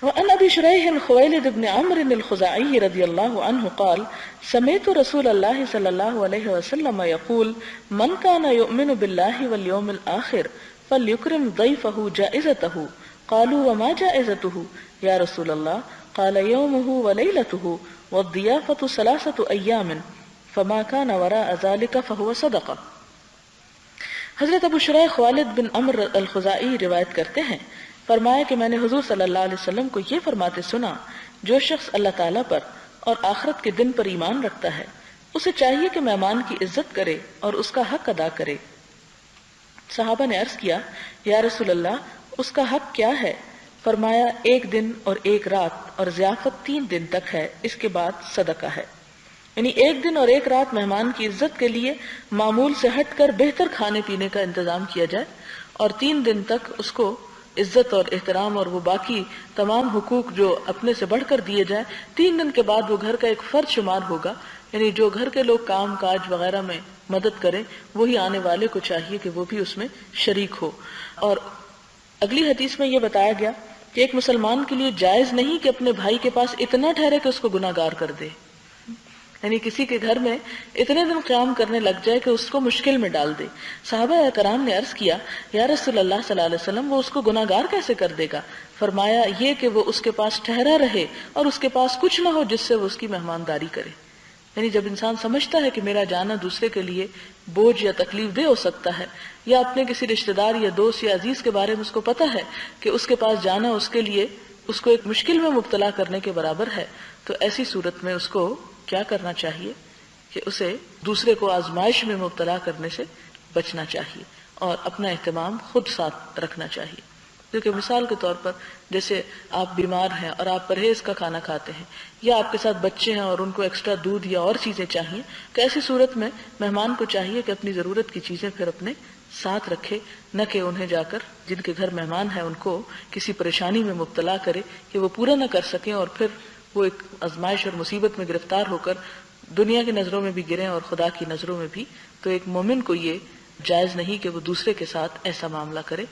وعن ابي شريح خويلد بن عمرو الخزاعي رضي الله عنه قال سمعت رسول الله صلى الله عليه وسلم يقول من كان يؤمن بالله واليوم الآخر فليكرم ضيفه جائزته قالوا وما جائزته يا رسول الله قال يومه وليلته والضيافة 3 أيام فما كان وراء ذلك فهو صدقة۔ حضرت ابو شریح خوالد بن عمرو الخزاعی روایت کرتے ہیں، فرمایا کہ میں نے حضور صلی اللہ علیہ وسلم کو یہ فرماتے سنا، جو شخص اللہ تعالیٰ پر اور آخرت کے دن پر ایمان رکھتا ہے اسے چاہیے کہ مہمان کی عزت کرے اور اس کا حق ادا کرے۔ صحابہ نے عرض کیا یا رسول اللہ اس کا حق کیا ہے؟ فرمایا 1 دن اور 1 رات اور ضیافت 3 دن تک ہے، اس کے بعد صدقہ ہے۔ یعنی 1 دن اور 1 رات مہمان کی عزت کے لیے معمول سے ہٹ کر بہتر کھانے پینے کا انتظام کیا جائے، اور 3 دن تک اس کو عزت اور احترام اور وہ باقی تمام حقوق جو اپنے سے بڑھ کر دیے جائیں۔ 3 دن کے بعد وہ گھر کا ایک فرد شمار ہوگا، یعنی جو گھر کے لوگ کام کاج وغیرہ میں مدد کریں وہی آنے والے کو چاہیے کہ وہ بھی اس میں شریک ہو۔ اور اگلی حدیث میں یہ بتایا گیا کہ ایک مسلمان کے لیے جائز نہیں کہ اپنے بھائی کے پاس اتنا ٹھہرے کہ اس کو گناہ گار کر دے، یعنی کسی کے گھر میں اتنے دن قیام کرنے لگ جائے کہ اس کو مشکل میں ڈال دے۔ صحابہ کرام نے عرض کیا یا رسول اللہ صلی اللہ علیہ وسلم وہ اس کو گناہ گار کیسے کر دے گا؟ فرمایا یہ کہ وہ اس کے پاس ٹھہرا رہے اور اس کے پاس کچھ نہ ہو جس سے وہ اس کی مہمانداری کرے۔ یعنی جب انسان سمجھتا ہے کہ میرا جانا دوسرے کے لیے بوجھ یا تکلیف دہ ہو سکتا ہے، یا اپنے کسی رشتہ دار یا دوست یا عزیز کے بارے میں اس کو پتہ ہے کہ اس کے پاس جانا اس کے لیے اس کو ایک مشکل میں مبتلا کرنے کے برابر ہے، تو ایسی صورت میں اس کو کیا کرنا چاہیے کہ اسے دوسرے کو آزمائش میں مبتلا کرنے سے بچنا چاہیے اور اپنا اہتمام خود ساتھ رکھنا چاہیے۔ کیونکہ مثال کے طور پر جیسے آپ بیمار ہیں اور آپ پرہیز کا کھانا کھاتے ہیں، یا آپ کے ساتھ بچے ہیں اور ان کو ایکسٹرا دودھ یا اور چیزیں چاہیے، تو ایسی صورت میں مہمان کو چاہیے کہ اپنی ضرورت کی چیزیں پھر اپنے ساتھ رکھے، نہ کہ انہیں جا کر جن کے گھر مہمان ہیں ان کو کسی پریشانی میں مبتلا کرے کہ وہ پورا نہ کر سکیں اور پھر وہ ایک آزمائش اور مصیبت میں گرفتار ہو کر دنیا کی نظروں میں بھی گریں اور خدا کی نظروں میں بھی۔ تو ایک مومن کو یہ جائز نہیں کہ وہ دوسرے کے ساتھ ایسا معاملہ کرے۔